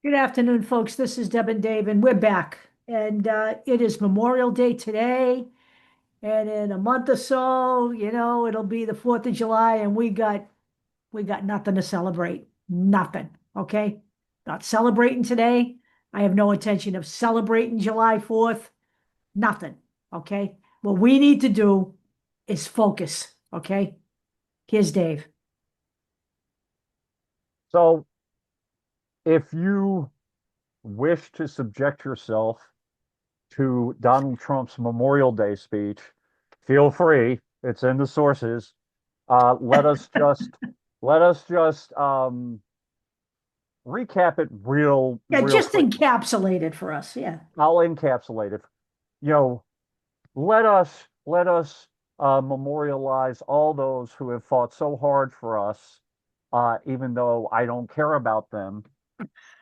Good afternoon, folks. This is Deb and Dave, and we're back. And it is Memorial Day today. And in a month or so, it'll be the 4th of July, and we got nothing to celebrate. Nothing. Okay? Not celebrating today. I have no intention of celebrating July 4th. Nothing. Okay? What we need to do is focus. Okay? Here's Dave. So, if you wish to subject yourself to Donald Trump's Memorial Day speech, feel free. It's in the sources. Let us just recap it Yeah, real just quickly. encapsulate it for us. Yeah. I'll encapsulate it. You know, let us memorialize all those who have fought so hard for us, even though I don't care about them.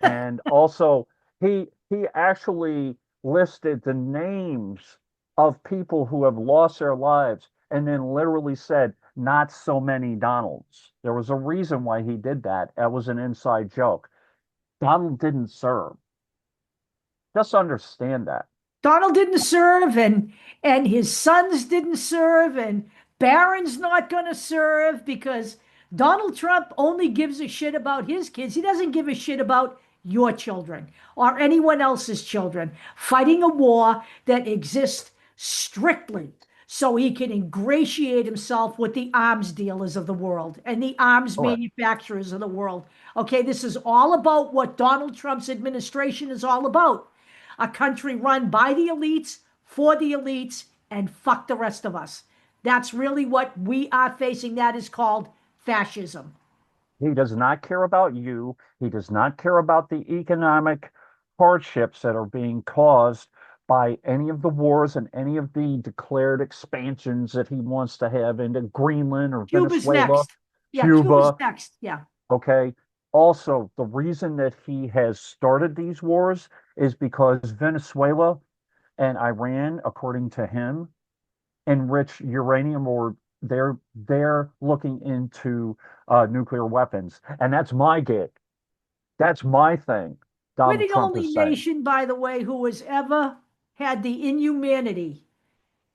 And also, he actually listed the names of people who have lost their lives and then literally said, not so many Donalds. There was a reason why he did that. That was an inside joke. Donald didn't serve. Just understand that. Donald didn't serve, and his sons didn't serve, and Barron's not going to serve because Donald Trump only gives a shit about his kids. He doesn't give a shit about your children or anyone else's children fighting a war that exists strictly so he can ingratiate himself with the arms dealers of the world and the arms Correct. manufacturers of the world. Okay, this is all about what Donald Trump's administration is all about. A country run by the elites, for the elites, and fuck the rest of us. That's really what we are facing. That is called fascism. He does not care about you. He does not care about the economic hardships that are being caused by any of the wars and any of the declared expansions that he wants to have into Greenland or Cuba's Venezuela, next. Yeah, Cuba's Cuba. next. Yeah. Okay. Also, the reason that he has started these wars is because Venezuela and Iran, according to him, enrich uranium, or they're looking into nuclear weapons, and that's my gig. That's my thing. We're Donald the Trump only is saying nation, by the way, who has ever had the inhumanity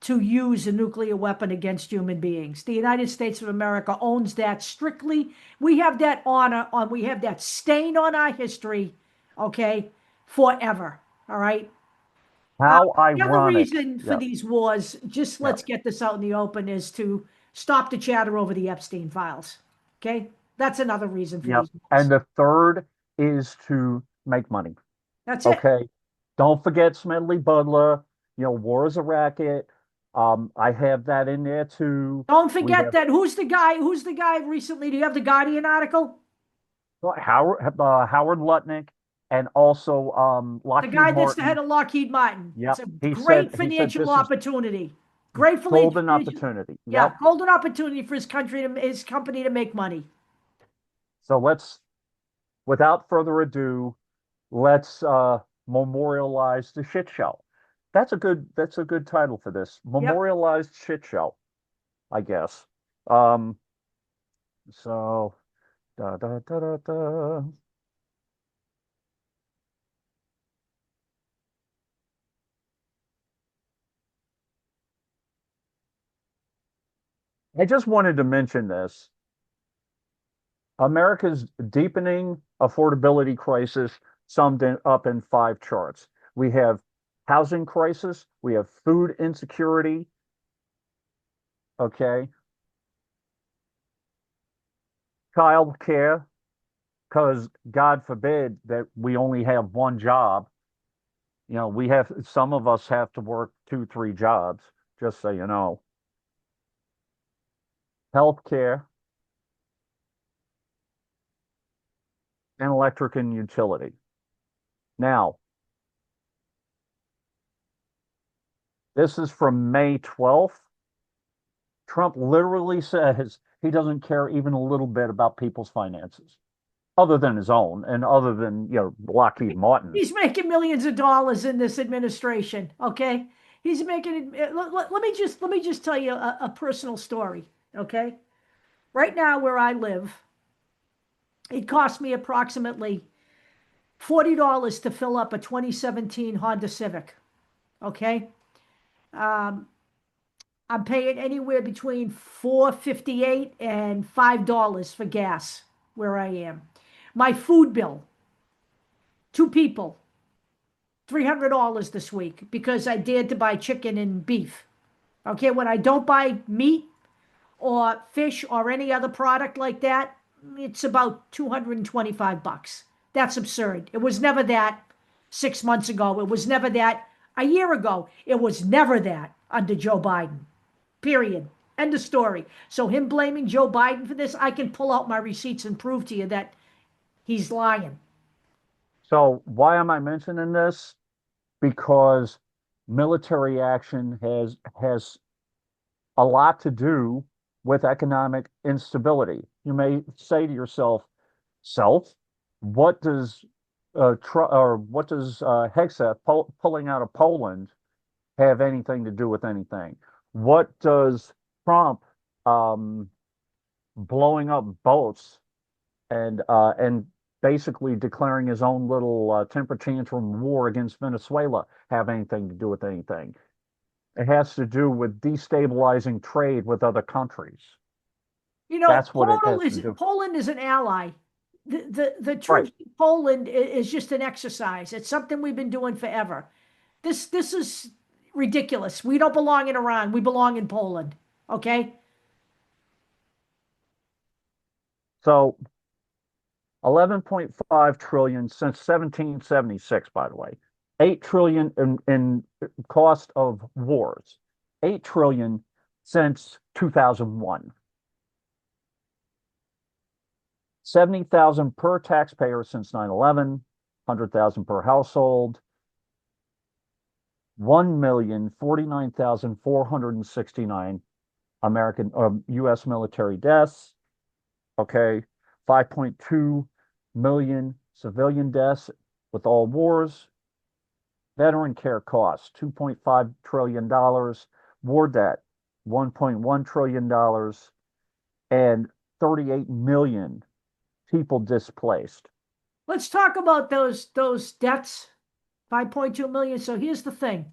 to use a nuclear weapon against human beings. The United States of America owns that strictly. We have that honor on, we have that stain on our history, okay, forever. All right. how The other ironic. reason for Yeah, these wars, just yeah, let's get this out in the open, is to stop the chatter over the Epstein files. Okay. That's another reason for yeah. these And wars. the third is to make money. That's it. Okay. Don't forget Smedley Butler. War is a racket. I have that in there too. Don't We forget have that. Who's the guy recently? Do you have the Guardian article? Howard Lutnick, and also The Lockheed guy that's the head Martin. of Lockheed Martin. It's Yep. a He said great he said financial this is opportunity. Gratefully, golden opportunity. yeah, Yep. golden opportunity for his country to his company to make money. So without further ado, let's memorialize the shit show. That's a good title for this. Yep. Memorialized shit show, I guess. Um, so da da da da da. I just wanted to mention this. America's deepening affordability crisis summed up in five charts. We have housing crisis, we have food insecurity, okay, child care, because God forbid that we only have one job. We have some of us have to work two, three jobs, just so you know. Health care and electric and utility. Now, this is from May 12th. Trump literally says he doesn't care even a little bit about people's finances, other than his own and other than, Lockheed Martin. He's making millions of dollars in this administration. Okay. He's making it. Let me just tell you a personal story. Okay. Right now, where I live, it costs me approximately $40 to fill up a 2017 Honda Civic. Okay. Um, I'm paying anywhere between $4.58 and $5 for gas where I am. My food bill, two people, $300 this week because I dared to buy chicken and beef. Okay, when I don't buy meat or fish or any other product like that, it's about 225 bucks. That's absurd. It was never that 6 months ago. It was never that a year ago. It was never that under Joe Biden. Period. End of story. So him blaming Joe Biden for this, I can pull out my receipts and prove to you that he's lying. So why am I mentioning this? Because military action has a lot to do with economic instability. You may say to yourself, self, what does Hegseth pulling out of Poland have anything to do with anything? What does Trump um, blowing up boats and basically declaring his own little temper tantrum war against Venezuela have anything to do with anything? It has to do with destabilizing trade with other countries. You know, That's what it has to do. Poland is an ally. The Right. troops in Poland is just an exercise. It's something we've been doing forever. This is ridiculous. We don't belong in Iran. We belong in Poland. Okay? So 11.5 trillion since 1776, by the way. 8 trillion in cost of wars. 8 trillion since 2001. 70,000 per taxpayer since 9/11, 100,000 per household, 1,049,469 American US military deaths. Okay, 5.2 million civilian deaths with all wars. Veteran care costs $2.5 trillion, war debt $1.1 trillion, and 38 million people displaced. Let's talk about those debts. 5.2 million. So here's the thing.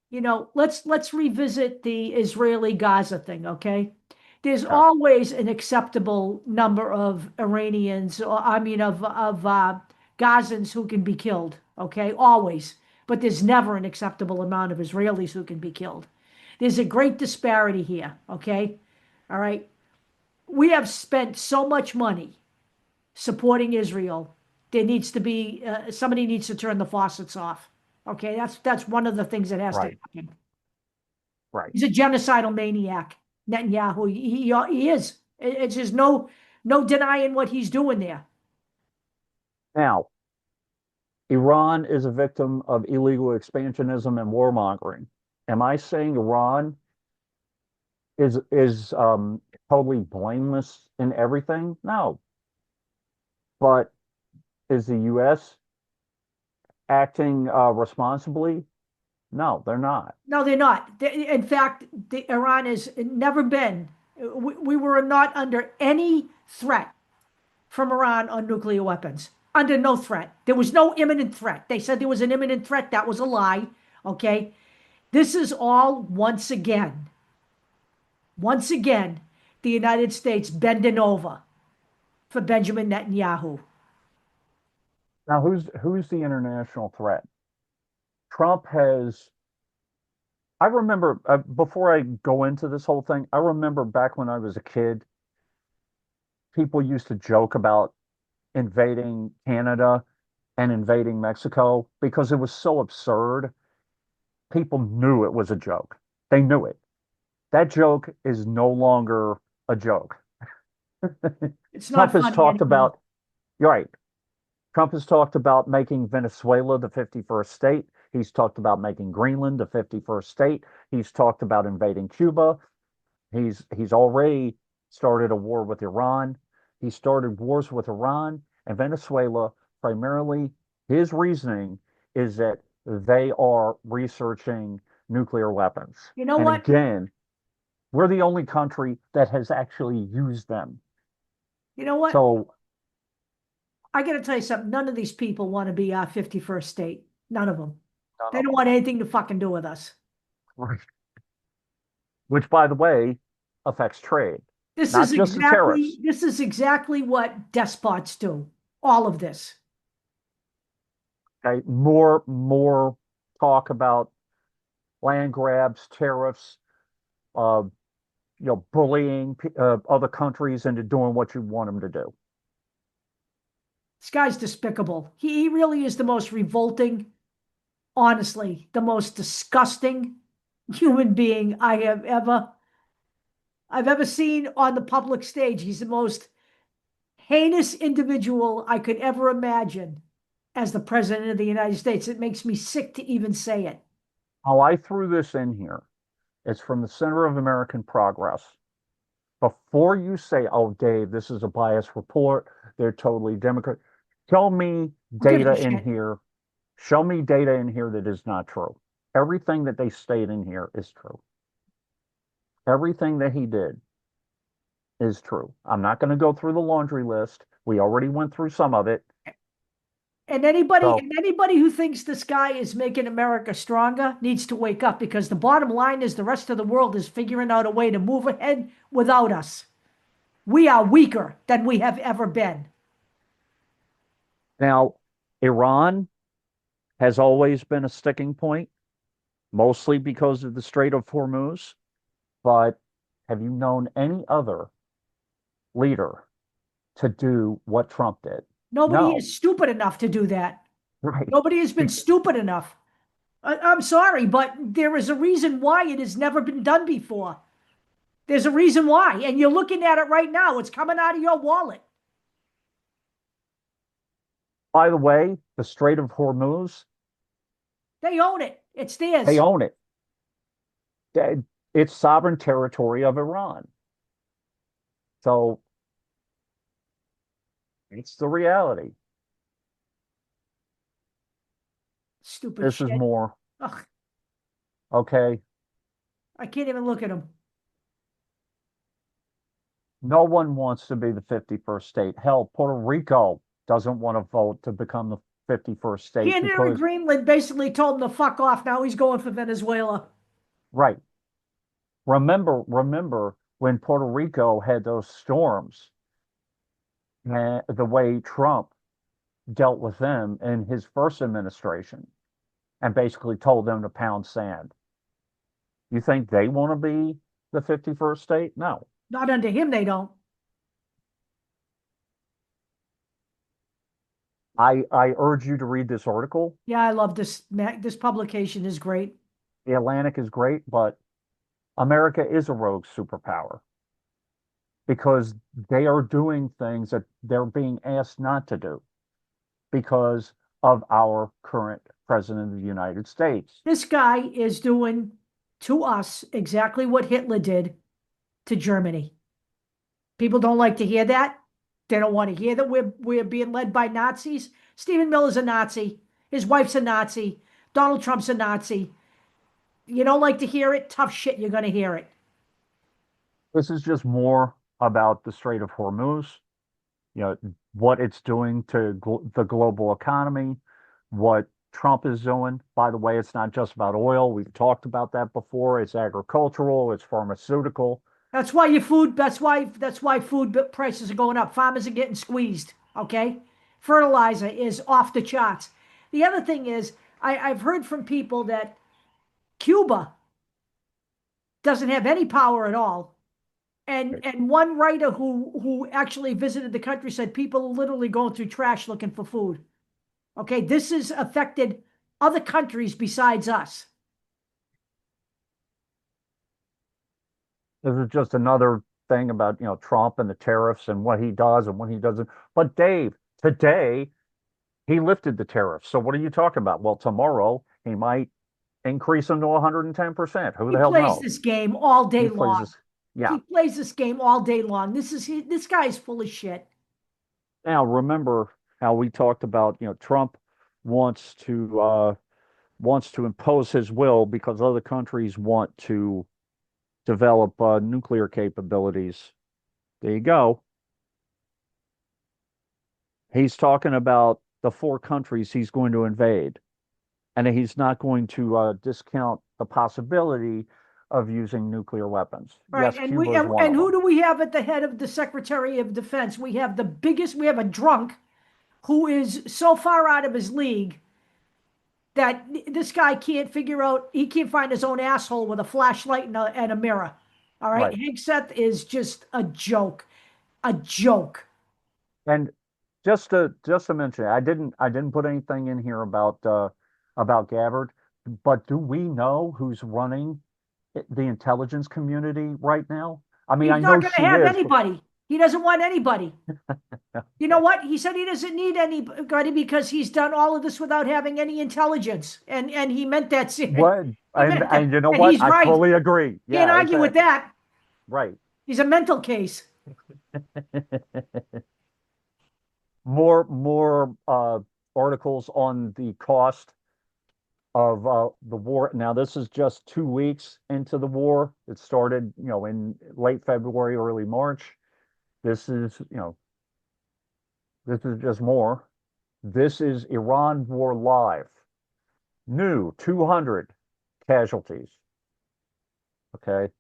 You know, let's revisit the Israeli Gaza thing, okay? There's Yeah, always an acceptable number of Iranians, or I mean of Gazans who can be killed, okay? Always. But there's never an acceptable amount of Israelis who can be killed. There's a great disparity here, okay? All right. We have spent so much money supporting Israel. There needs to be somebody needs to turn the faucets off. Okay, that's one of the things that has to right, happen. right. He's a genocidal maniac, Netanyahu. He is. It's just no denying what he's doing there. Now, Iran is a victim of illegal expansionism and warmongering. Am I saying Iran is totally blameless in everything? No. But is the U.S. acting responsibly? No, they're not. No, they're not. In fact, Iran has never been. We were not under any threat from Iran on nuclear weapons. Under no threat. There was no imminent threat. They said there was an imminent threat. That was a lie. Okay. This is all once again, the United States bending over for Benjamin Netanyahu. Now, who's the international threat? Trump has. I remember before I go into this whole thing, I remember back when I was a kid, people used to joke about invading Canada and invading Mexico because it was so absurd. People knew it was a joke. They knew it. That joke is no longer a joke. It's Trump not has funny talked anymore. about, you're right. Trump has talked about making Venezuela the 51st state. He's talked about making Greenland the 51st state. He's talked about invading Cuba. He's already started a war with Iran. He started wars with Iran and Venezuela. Primarily, his reasoning is that they are researching nuclear weapons. You know And what? again, we're the only country that has actually used them. You know what? So I got to tell you something. None of these people want to be our 51st state. None of them. None They of don't them. want anything to fucking do with us. Right. Which, by the way, affects trade, This not is just the exactly tariffs. this is exactly what despots do. All of this. Okay, more talk about land grabs, tariffs, uh, bullying other countries into doing what you want them to do. This guy's despicable. He really is the most revolting, honestly, the most disgusting human being I've ever seen on the public stage. He's the most heinous individual I could ever imagine as the president of the United States. It makes me sick to even say it. How I threw this in here, it's from the Center of American Progress. Before you say, "Oh, Dave, this is a biased report, they're totally Democrat," show me Who gives a data in shit? here. Show me data in here that is not true. Everything that they state in here is true. Everything that he did is true. I'm not going to go through the laundry list. We already went through some of it. And anybody So and anybody who thinks this guy is making America stronger needs to wake up, because the bottom line is the rest of the world is figuring out a way to move ahead without us. We are weaker than we have ever been. now, Iran has always been a sticking point, mostly because of the Strait of Hormuz. But have you known any other leader to do what Trump did? Nobody No, is stupid enough to do that. right. Nobody has been Be- stupid enough. I'm sorry, but there is a reason why it has never been done before. There's a reason why. And you're looking at it right now. It's coming out of your wallet. By the way, the Strait of Hormuz, They own it. It's they theirs. own it. It's sovereign territory of Iran. So it's the reality. Stupid This is shit. more, Ugh, okay? I can't even look at them. No one wants to be the 51st state. Hell, Puerto Rico doesn't want to vote to become the 51st state Canada and because, Greenland basically told him to fuck off. Now he's going for Venezuela. right. Remember when Puerto Rico had those storms and the way Trump dealt with them in his first administration and basically told them to pound sand. You think they want to be the 51st state? No. Not under him, they don't. I urge you to read this article. Yeah, I love this. This publication is great. The Atlantic is great, but America is a rogue superpower because they are doing things that they're being asked not to do because of our current president of the United States. This guy is doing to us exactly what Hitler did to Germany. People don't like to hear that. They don't want to hear that we're being led by Nazis. Stephen Miller's a Nazi. His wife's a Nazi. Donald Trump's a Nazi. You don't like to hear it? Tough shit, you're going to hear it. This is just more about the Strait of Hormuz, you know, what it's doing to the global economy, what Trump is doing. By the way, it's not just about oil. We've talked about that before. It's agricultural, it's pharmaceutical. That's why food prices are going up. Farmers are getting squeezed. Okay, fertilizer is off the charts. The other thing is, I've heard from people that Cuba doesn't have any power at all. And one writer who actually visited the country said people are literally going through trash looking for food. Okay, this has affected other countries besides us. This is just another thing about, Trump and the tariffs and what he does and what he doesn't. But Dave, today he lifted the tariffs. So what are you talking about? Well, tomorrow he might increase them to 110%. Who He the hell plays knows? this game all day He plays long. this. Yeah. He plays this game all day long. This guy is full of shit. Now remember how we talked about, Trump wants to impose his will because other countries want to develop nuclear capabilities. There you go. He's talking about the four countries he's going to invade, and he's not going to discount the possibility of using nuclear weapons. Right. Yes, Cuba is one And of who them. do we have at the head of the Secretary of Defense? We have a drunk who is so far out of his league that this guy can't figure out, he can't find his own asshole with a flashlight and a mirror. All right. Right. Hank Seth is just a joke. A joke. And just to mention, I didn't put anything in here about Gabbard, but do we know who's running the intelligence community right now? I mean, He's I not know going to she have is, but anybody. He doesn't want anybody. You know what? He said he doesn't need anybody because he's done all of this without having any intelligence. And he meant that. what? He meant that. And you know And what? he's I right. fully agree. Can't Yeah, argue with exactly. that. Right. He's a mental case. More articles on the cost of the war. Now, this is just 2 weeks into the war. It started, in late February, early March. This is, this is just more. This is Iran War Live. New 200 casualties. Okay.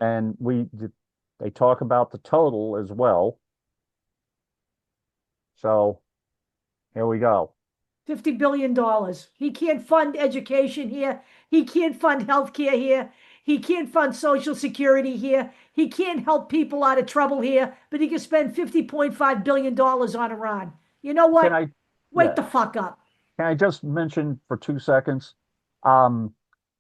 And they talk about the total as well. So here we go. $50 billion. He can't fund education here. He can't fund healthcare here. He can't fund Social Security here. He can't help people out of trouble here, but he can spend $50.5 billion on Iran. You know Can what? I, Wake yeah, the fuck up. can I just mention for 2 seconds? Um,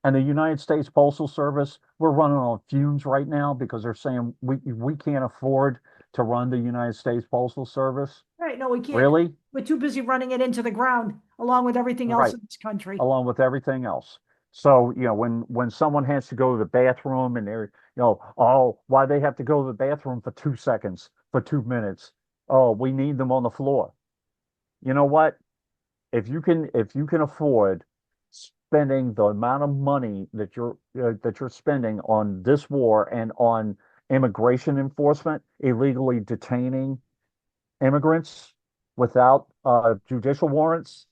and the United States Postal Service, we're running on fumes right now because they're saying we can't afford to run the United States Postal Service. Right? No, we can't. Really? We're too busy running it into the ground, along with everything else Right. in this country. Along with everything else. So, when someone has to go to the bathroom and they're, oh, why they have to go to the bathroom for 2 seconds, for 2 minutes? Oh, we need them on the floor. You know what? If you can afford spending the amount of money that you're spending on this war and on immigration enforcement, illegally detaining immigrants without judicial warrants,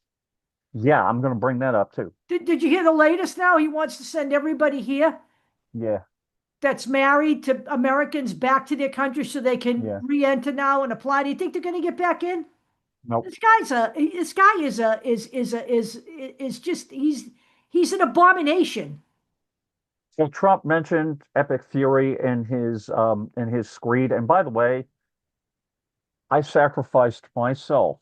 yeah, I'm going to bring that up too. Did you hear the latest now? He wants to send everybody here Yeah, that's married to Americans back to their country so they can yeah. re-enter now and apply. Do you think they're going to get back in? Nope. This guy is just he's an abomination. Well, Trump mentioned Epic Fury in his screed, and by the way, I sacrificed myself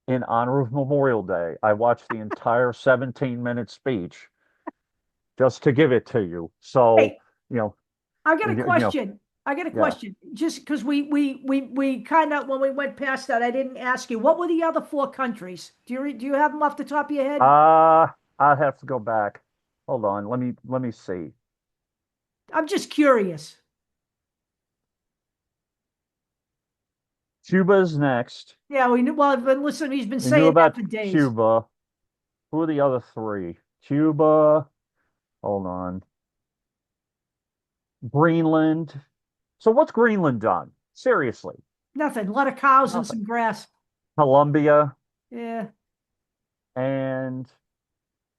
in honor of Memorial Day. I watched the entire 17-minute speech just to give it to you. So, Hey, you know, I got a you know, question. I got a yeah. question. Just because we kind of when we went past that, I didn't ask you what were the other four countries. Do you have them off the top of your head? I'd have to go back. Hold on. Let me see. I'm just curious. Cuba's next. Yeah, we knew. Well, but listen, he's been We knew saying that about for days. Cuba. Who are the other three? Cuba. Hold on. Greenland. So what's Greenland done? Seriously, Nothing. A lot of cows and nothing. some grass. Colombia Yeah. and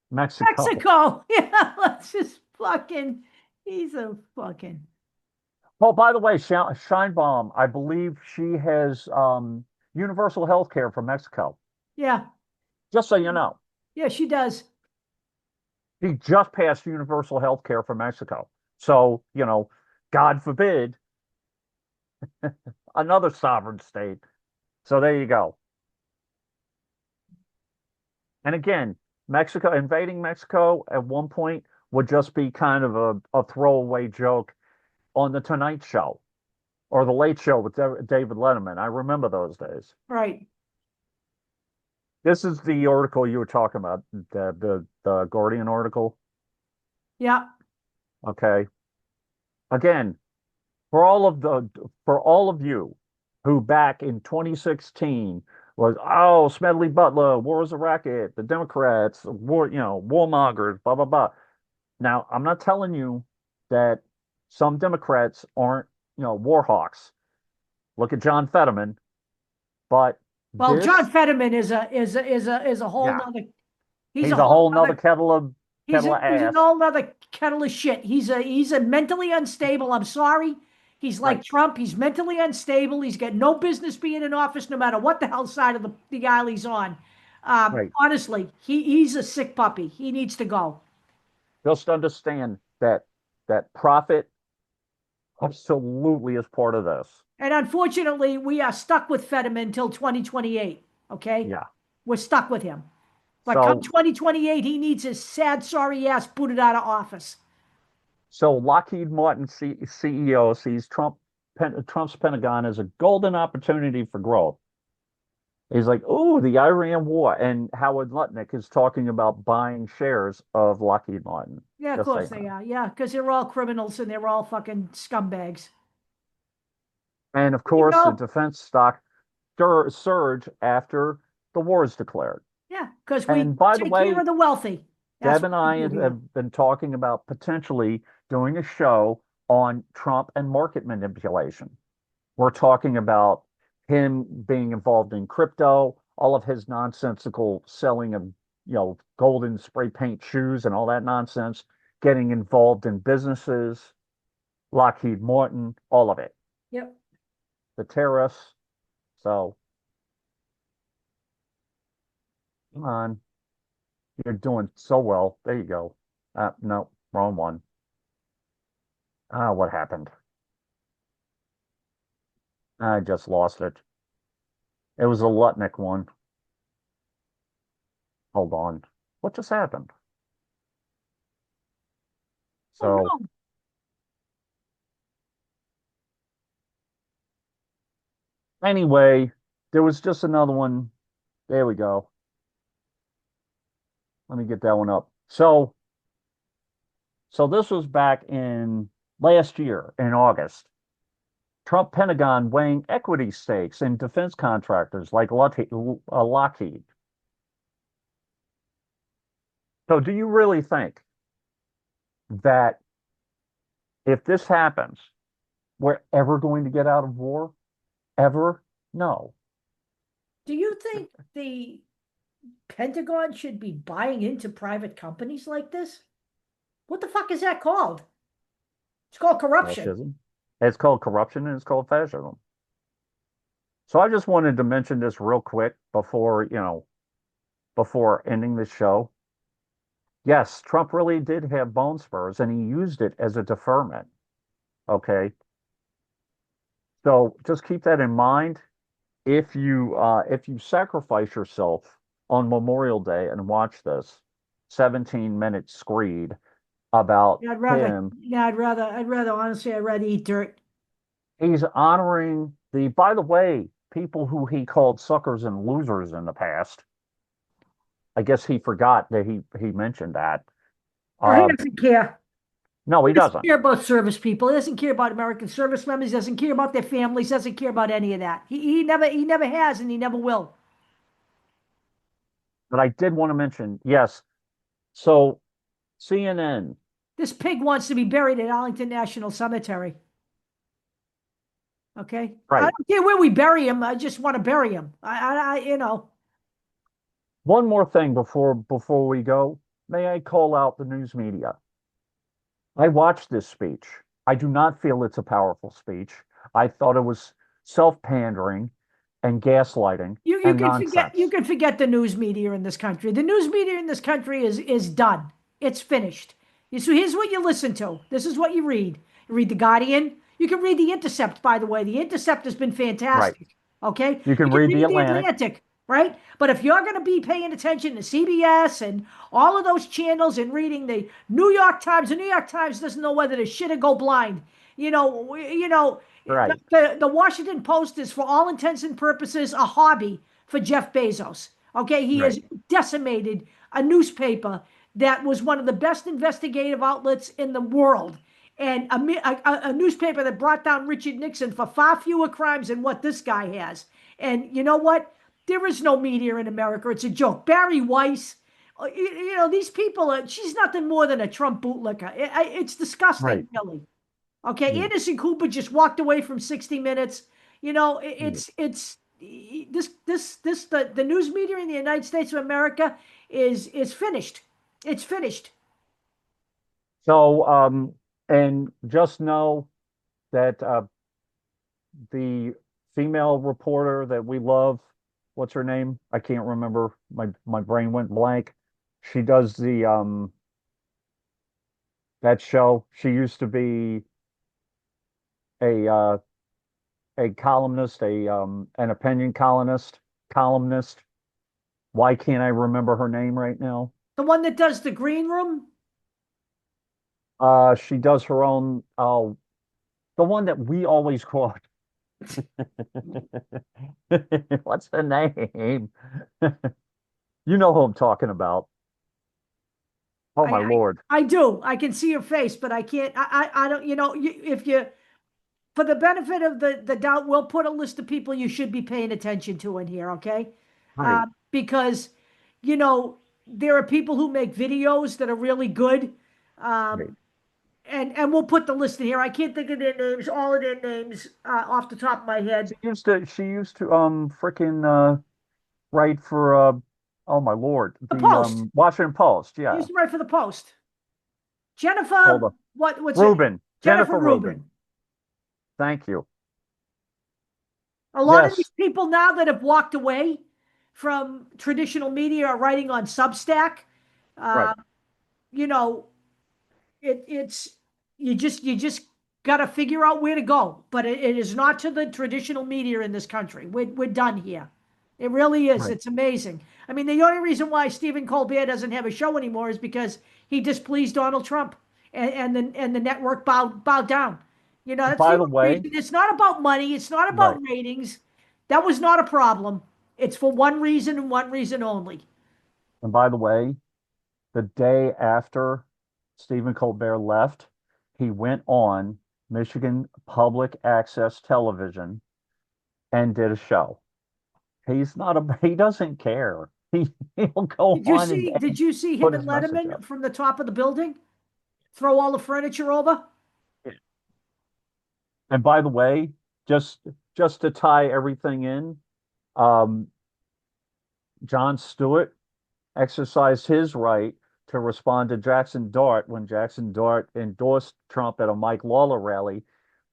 Mexico. Mexico. Yeah, let's just fucking. He's a fucking. Oh, by the way, Scheinbaum, I believe she has universal health care for Mexico. Yeah. Just so you know, Yeah, she does. she just passed universal health care for Mexico. So, God forbid another sovereign state. So there you go. And again, Mexico invading Mexico at one point would just be kind of a throwaway joke on the Tonight Show or the Late Show with David Letterman. I remember those days. Right. This is the article you were talking about, the Guardian article. Yeah. Okay. Again, for all of you who back in 2016 was, oh, Smedley Butler, war is a racket, the Democrats, warmongers, blah blah blah. Now, I'm not telling you that some Democrats aren't, war hawks. Look at John Fetterman. But Well, John this, Fetterman is a whole yeah, nother. He's a he's a whole whole nother nother. kettle of He's an ass. whole nother kettle of shit. He's a mentally unstable. I'm sorry. He's like Right, Trump. He's mentally unstable. He's got no business being in office, no matter what the hell side of the aisle he's on. right. Honestly, he's a sick puppy. He needs to go. Just understand that profit absolutely is part of this. And unfortunately, we are stuck with Fetterman until 2028. Okay, Yeah. we're stuck with him. But come So 2028, he needs his sad, sorry ass booted out of office. Lockheed Martin CEO sees Trump's Pentagon as a golden opportunity for growth. He's like, "Oh, the Iran war," and Howard Lutnick is talking about buying shares of Lockheed Martin. Yeah, of Just course saying they that. are. Yeah, because they're all criminals and they're all fucking scumbags. And of You course, the know? defense stock surge after the war is declared. Yeah, because we And by the take care way, of the wealthy. That's Deb what and we I do here. have been talking about potentially doing a show on Trump and market manipulation. We're talking about him being involved in crypto, all of his nonsensical selling of, golden spray paint shoes and all that nonsense, getting involved in businesses, Lockheed Martin, all of it, Yep. the tariffs. So come on, you're doing so well. There you go. No, wrong one. What happened? I just lost it. It was a Lutnick one. Hold on. What just happened? Oh So no. anyway, there was just another one. There we go. Let me get that one up. So this was back in last year in August. Trump Pentagon weighing equity stakes in defense contractors like Lockheed. So do you really think that if this happens, we're ever going to get out of war? Ever? No. Do you think the Pentagon should be buying into private companies like this? What the fuck is that called? It's called corruption. Fascism. It's called corruption and it's called fascism. So I just wanted to mention this real quick before ending the show. Yes, Trump really did have bone spurs and he used it as a deferment. Okay. So just keep that in mind. If you sacrifice yourself on Memorial Day and watch this 17-minute screed about Yeah, I'd rather, him, yeah, I'd rather, honestly, I'd rather eat dirt. he's honoring by the way, people who he called suckers and losers in the past. I guess he forgot that he mentioned that. Or he Uh, doesn't care. no, he He doesn't doesn't. care about service people. He doesn't care about American service members. He doesn't care about their families. Doesn't care about any of that. He never has, and he never will. But I did want to mention, yes. So CNN, This pig wants to be buried at Arlington National Cemetery. Okay, I right. don't care where we bury him. I just want to bury him. One more thing before we go. May I call out the news media? I watched this speech. I do not feel it's a powerful speech. I thought it was self-pandering and gaslighting you and can forget you nonsense. can forget the news media in this country. The news media in this country is done. It's finished. So here's what you listen to. This is what you read. You read the Guardian. You can read the Intercept, by the way. The Intercept has been Right. fantastic. Okay, You you can can read the read the Atlantic. Atlantic, right? But if you're going to be paying attention to CBS and all of those channels and reading the New York Times doesn't know whether to shit or go blind. Right. The Washington Post is, for all intents and purposes, a hobby for Jeff Bezos. Okay, he Right. has decimated a newspaper that was one of the best investigative outlets in the world, and a newspaper that brought down Richard Nixon for far fewer crimes than what this guy has. And you know what? There is no media in America. It's a joke. Barry Weiss, these people, she's nothing more than a Trump bootlicker. It's Right. disgusting, really. Okay, Yeah. Anderson Cooper just walked away from 60 Minutes. Yeah. the news media in the United States of America is finished. It's finished. So, and just know that the female reporter that we love, what's her name? I can't remember. My brain went blank. She does the that show. She used to be a a columnist, a an opinion columnist. Why can't I remember her name right now? The one that does the green room. She does her own the one that we always quote. What's the name? You know who I'm talking about. Oh I, my I Lord. I do. I can see your face, but I can't. I don't. If you, for the benefit of the doubt, we'll put a list of people you should be paying attention to in here, okay? Right, Because, there are people who make videos that are really good. right. And we'll put the list in here. I can't think of their names, all of their names off the top of my head. She used to frickin' write for oh my Lord, The the Post. Washington Post. He Yeah. used to write for the Post. Hold Jennifer, on. what's her name? Rubin. Jennifer Jennifer Rubin. Rubin. Thank you. A lot of Yes. these people now that have walked away from traditional media are writing on Substack. Right. Uh, you know, it's you just got to figure out where to go. But it is not to the traditional media in this country. We're done here. It really is. Right. It's amazing. I mean, the only reason why Stephen Colbert doesn't have a show anymore is because he displeased Donald Trump, and the network bowed down. That's the By the only way, reason. It's not about money. It's not about right. ratings. That was not a problem. It's for one reason and one reason only. And by the way, the day after Stephen Colbert left, he went on Michigan Public Access Television and did a show. He's not a, he doesn't care. He'll go Did you on see? Did and you see him put and his message Letterman out. from the top of the building throw all the furniture over? And by the way, just just to tie everything in, um, John Stewart exercised his right to respond to Jackson Dart when Jackson Dart endorsed Trump at a Mike Lawler rally,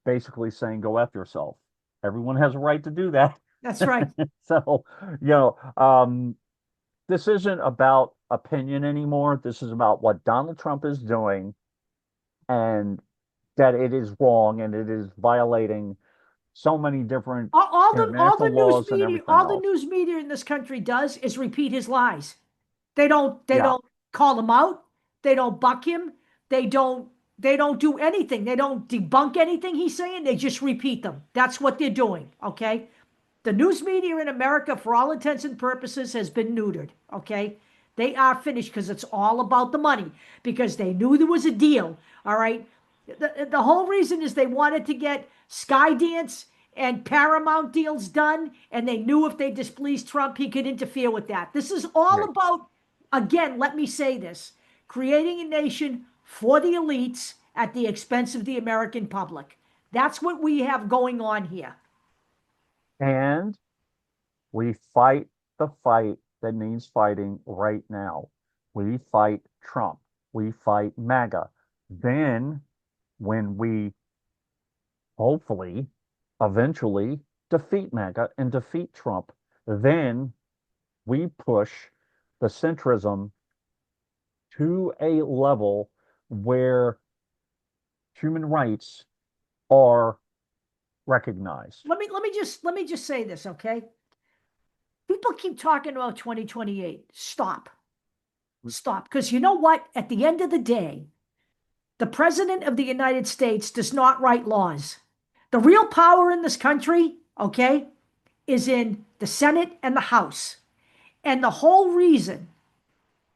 basically saying, "Go F yourself." Everyone has a right to do that. That's right. So, you know, this isn't about opinion anymore. This is about what Donald Trump is doing and that it is wrong and it is violating so many different All the international news laws and media, everything all the else. news media in this country does is repeat his lies. They Yeah, don't call him out. They don't buck him. They don't they don't do anything. They don't debunk anything he's saying. They just repeat them. That's what they're doing. Okay. The news media in America, for all intents and purposes, has been neutered. Okay. They are finished because it's all about the money, because they knew there was a deal. All right. The whole reason is they wanted to get Skydance and Paramount deals done, and they knew if they displeased Trump, he could interfere with that. This is all right. about, again, let me say this, creating a nation for the elites at the expense of the American public. That's what we have going on here. And we fight the fight that needs fighting right now. We fight Trump. We fight MAGA. Then, when we hopefully eventually defeat MAGA and defeat Trump, then we push the centrism to a level where human rights are recognized. Let me just say this, okay? People keep talking about 2028. Stop. Stop. Because you know what? At the end of the day, the President of the United States does not write laws. The real power in this country, okay, is in the Senate and the House. And the whole reason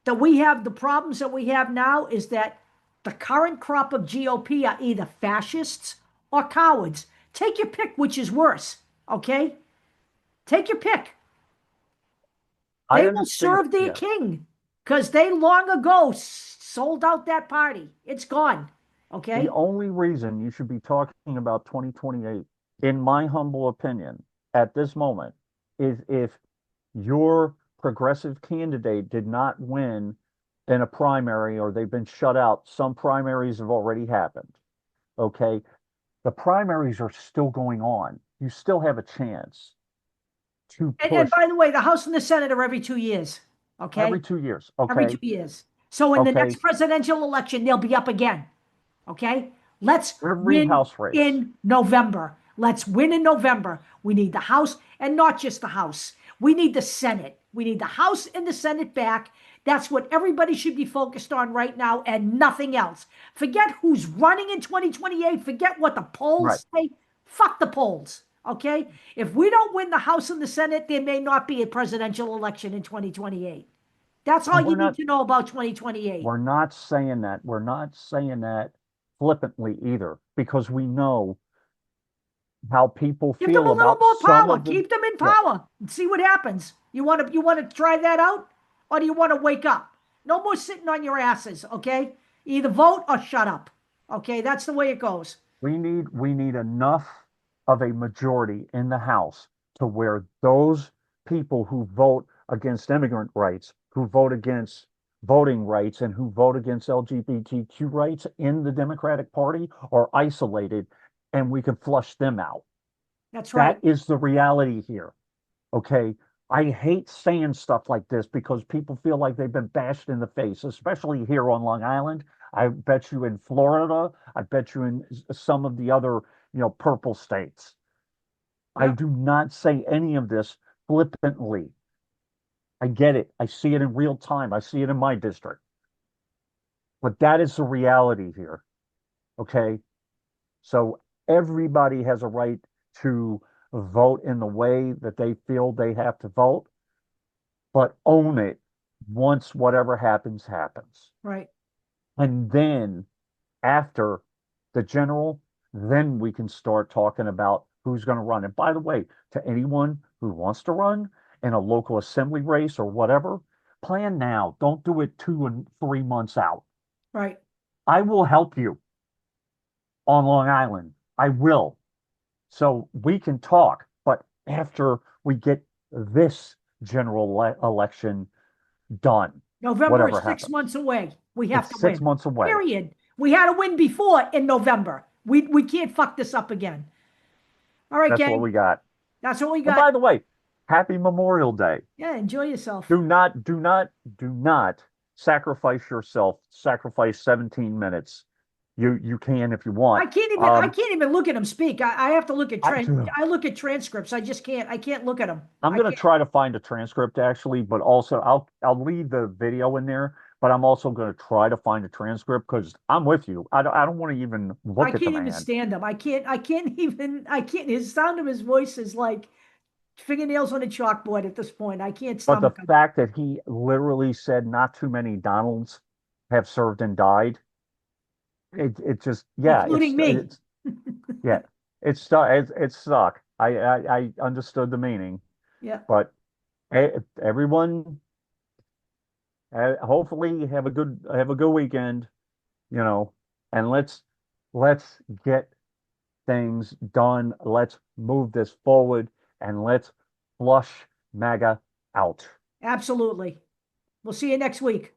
that we have the problems that we have now is that the current crop of GOP are either fascists or cowards. Take your pick, which is worse, okay? Take your pick. I They will understand. serve their Yeah. king because they long ago sold out that party. It's gone, The okay? only reason you should be talking about 2028, in my humble opinion, at this moment, is if your progressive candidate did not win in a primary or they've been shut out, some primaries have already happened. Okay. The primaries are still going on. You still have a chance to And push by the way, the House and the Senate are every 2 years. Okay. every 2 years. Every two Okay. years. So in the Okay. next presidential election, they'll be up again. Okay. Let's Every win House race. in November. Let's win in November. We need the House and not just the House. We need the Senate. We need the House and the Senate back. That's what everybody should be focused on right now and nothing else. Forget who's running in 2028. Forget what the Right. polls say. Fuck the polls. Okay. If we don't win the House and the Senate, there may not be a presidential election in 2028. That's all And you need to know about 2028. we're not saying that. We're not saying that flippantly either, because we know how people Give them feel a little about more some power. of the, Keep them in yeah, power and see what happens. You want to try that out, or do you want to wake up? No more sitting on your asses, okay? Either vote or shut up. Okay, that's the way it goes. we need enough of a majority in the House to where those people who vote against immigrant rights, who vote against voting rights, and who vote against LGBTQ rights in the Democratic Party are isolated, and we can flush them out. That's That right. is the reality here. Okay. I hate saying stuff like this because people feel like they've been bashed in the face, especially here on Long Island. I bet you in Florida, I bet you in some of the other, purple states. I Yep. do not say any of this flippantly. I get it. I see it in real time. I see it in my district. But that is the reality here. Okay. So everybody has a right to vote in the way that they feel they have to vote, but own it once whatever happens, happens. Right. And then after the general, then we can start talking about who's going to run. And by the way, to anyone who wants to run in a local assembly race or whatever, plan now. Don't do it 2 and 3 months out. Right. I will help you on Long Island. I will. So we can talk, but after we get this general election done, November whatever is 6 months happens. away. We have It's to six win. months away. Period. We had to win before in November. We can't fuck this up again. All right, That's what gang. we got. That's what we And got. by the way, happy Memorial Day. Yeah, enjoy yourself. Do not sacrifice yourself. Sacrifice 17 minutes. You can if you want. I can't even look at him speak. I have to look at I, I look at transcripts. I can't look at them. I'm I gonna can't. try to find a transcript actually, but also I'll leave the video in there, but I'm also gonna try to find a transcript because I'm with you. I don't want to even I look at the can't even man. stand him. I can't even I can't his sound of his voice is like fingernails on a chalkboard at this point. I can't But the stomach him. fact that he literally said not too many Donalds have served and died, it just yeah, Including me. yeah, it stuck. I understood the meaning, Yeah, but everyone hopefully have a good weekend, you know, and let's get things done. Let's move this forward and let's flush MAGA out. absolutely. We'll see you next week.